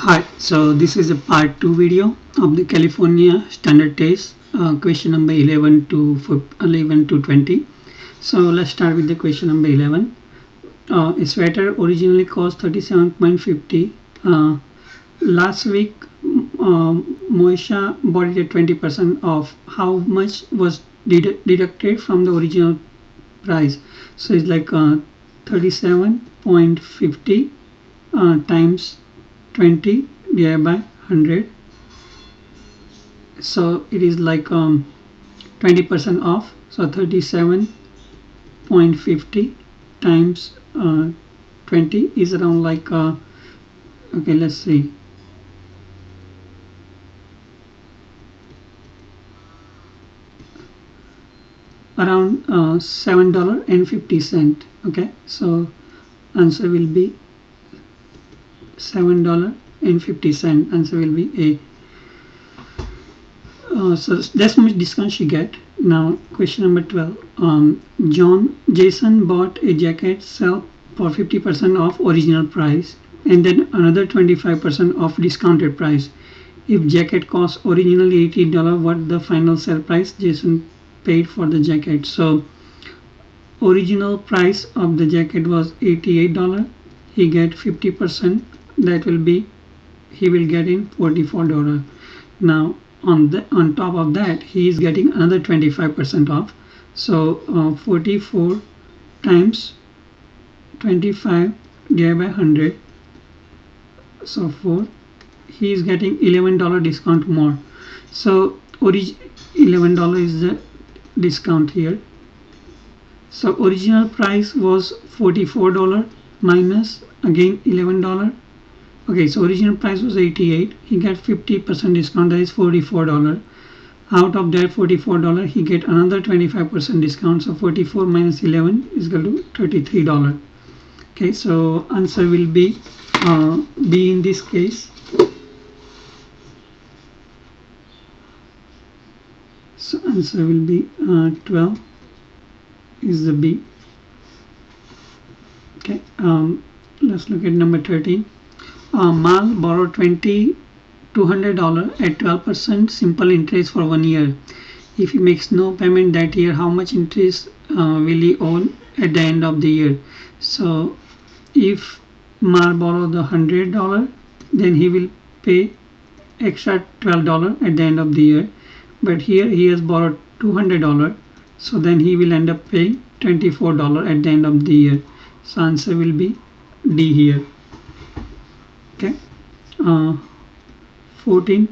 Hi, so this is a part 2 video of the California standard test, question number 11 to 20. So let's start with the question number 11. A sweater originally cost 37.50. Last week, Moisha bought it at 20% off. How much was deducted from the original price? So it's like 37.50 times 20 divided by 100, so it is like 20% off, so 37.50 times 20 is around like okay, let's see, around $7.50. okay, so answer will be $7.50. answer will be A. So that's how much discount she get. Now question number 12. Jason bought a jacket sell for 50% off original price and then another 25% off discounted price. If jacket cost originally $80, what the final sell price Jason paid for the jacket? So original price of the jacket was $88. He get 50%, that will be, he will get in $44. Now on top of that he is getting another 25% off, so 44 times 25 divided by 100, so 4, he is getting $11 discount more. So $11 is the discount here. So original price was $44 minus again $11. Okay, so original price was 88. He got 50% discount, that is $44. Out of that $44, he get another 25% discount. So 44 minus 11 is equal to $33. Okay, so answer will be B in this case. So answer will be 12 is the B. Okay, let's look at number 13. Mal borrowed $200 at 12% simple interest for 1 year. If he makes no payment that year, how much interest will he owe at the end of the year? So if Mal borrowed the $100, then he will pay extra $12 at the end of the year. But here he has borrowed $200, so then he will end up paying $24 at the end of the year. So answer will be D here. Okay. 14.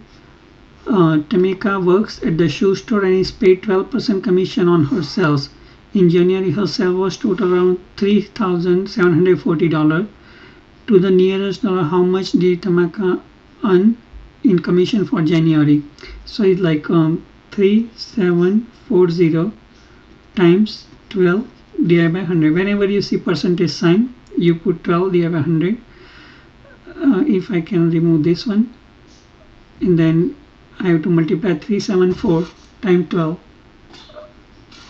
Tamika works at the shoe store and is paid 12% commission on her sales. In January, her sale was total around $3,740. To the nearest dollar, how much did Tamika earn in commission for January? So it's like 3740 times 12 divided by 100. Whenever you see percentage sign, you put 12 divided by 100. If I can remove this one, and then I have to multiply 374 times 12,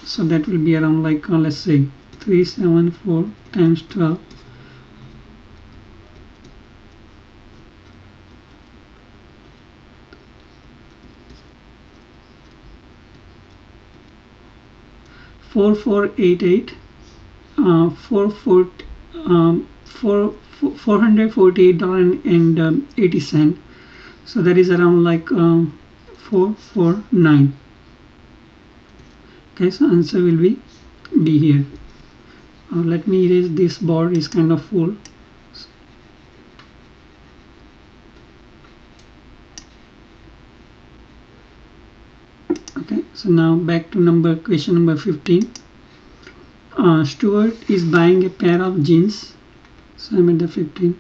so that will be around like let's say 374 times 12, $448 $448.80. So that is around like 449. Okay, so answer will be B here. Let me erase, this board is kind of full. Okay, so now back to question number 15. Stuart is buying a pair of jeans. So I'm at the 15.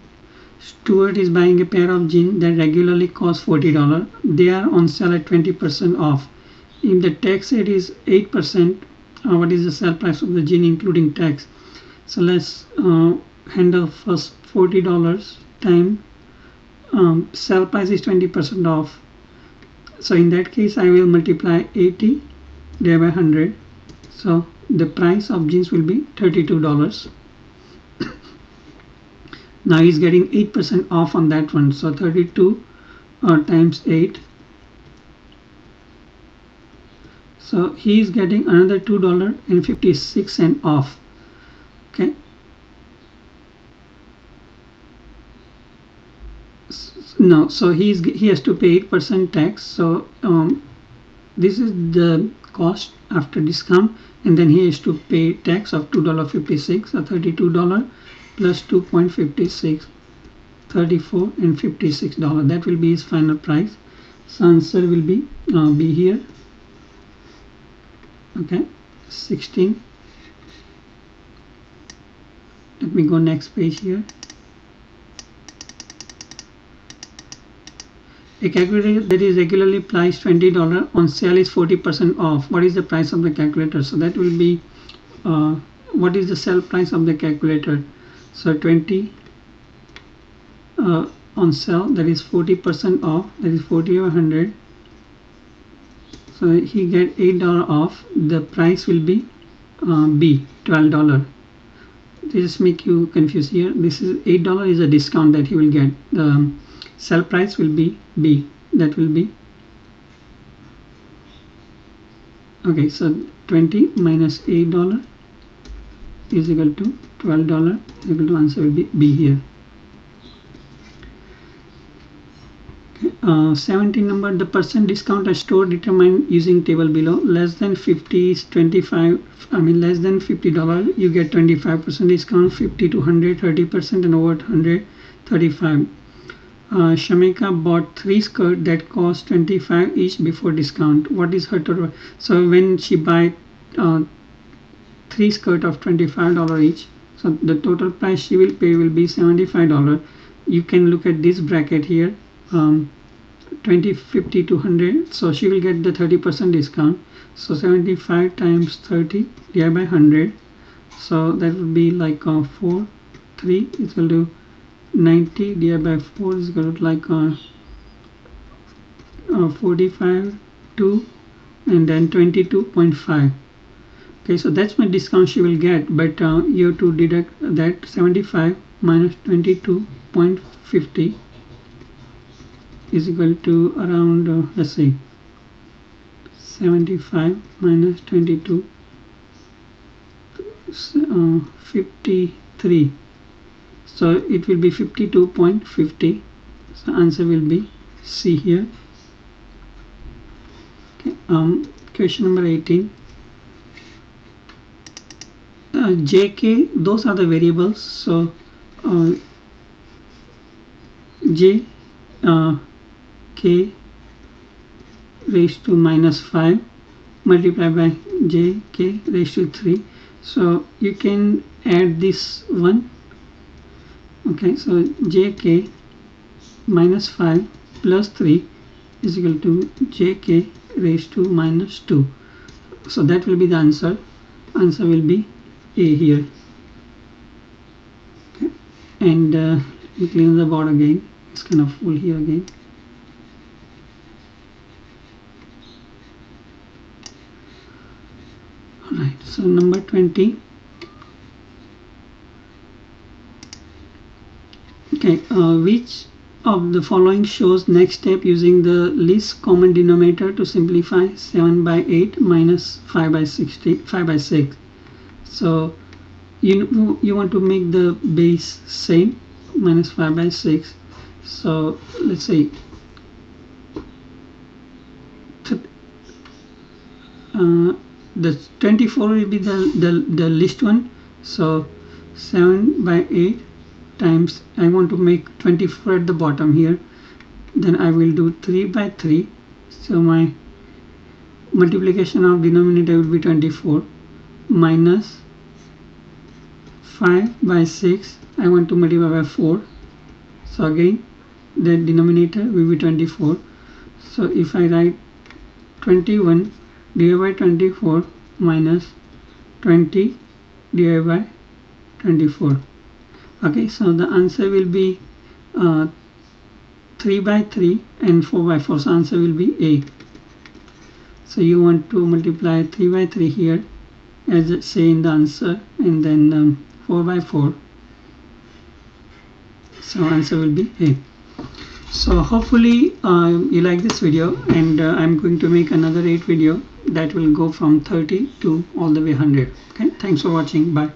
Stuart is buying a pair of jeans that regularly cost $40. They are on sale at 20% off. If the tax rate is 8%, what is the sale price of the jean including tax? So let's handle first $40 time sale price is 20% off. So in that case, I will multiply 80 divided by 100. So the price of jeans will be $32. Now he's getting 8% off on that one. So 32 times 8. So he is getting another $2.56 off. Okay. No, so he has to pay 8% tax. So this is the cost after discount, and then he has to pay tax of $2.56, or $32 plus 2.56, 34 and $56. That will be his final price. So answer will be here. Okay, 16. Let me go next page here. A calculator that is regularly priced $20 on sale is 40% off. What is the price of the calculator? So that will be what is the sale price of the calculator? So 20 on sale, that is 40% off, that is 40 over 100. So he get $8 off. The price will be B, $12. This make you confused here. This is $8 is a discount that he will get. The sell price will be B. That will be okay. So 20 minus $8 is equal to $12. Equal to answer will be B here. 17 number, the percent discount at store determined using table below. Less than 50 is 25. Less than $50 you get 25% discount. 50 to 100 30%, and over 100 35. Shamika bought 3 skirts that cost 25 each before discount. What is her total? So when she buy 3 skirts of $25 each, so the total price she will pay will be $75. You can look at this bracket here. 20, 50 to 100, so she will get the 30% discount. So 75 times 30 divided by 100, so that would be like 4 3 is equal to 90 divided by 4 is equal to like 45 2 and then 22.5. okay, so that's my discount she will get, but you have to deduct that 75 minus 22.50 is equal to around let's see, 75 minus 22 53, so it will be 52.50. so answer will be C here. Okay, question number 18. JK, those are the variables. So J K raised to minus 5 multiplied by J K raised to 3. So you can add this one. Okay, so J K minus 5 plus 3 is equal to J K raised to minus 2. So that will be the answer. Answer will be A here. Okay, and let me clean the board again. It's kind of full here again. Alright, so number 20. Okay, which of the following shows next step using the least common denominator to simplify 7 by 8 minus 5 by 6. So you want to make the base same, minus 5 by 6. So let's say the 24 will be the least one. So 7 by 8 times, I want to make 24 at the bottom here, then I will do 3 by 3. So my multiplication of denominator will be 24 minus 5 by 6. I want to multiply by 4. So again the denominator will be 24. So if I write 21 divided by 24 minus 20 divided by 24. Okay, so the answer will be 3 by 3 and 4 by 4. So answer will be A. So you want to multiply 3 by 3 here as say in the answer, and then 4 by 4. So answer will be A. So hopefully you like this video, and I'm going to make another 8 video that will go from 30 to all the way 100. Okay, thanks for watching. Bye.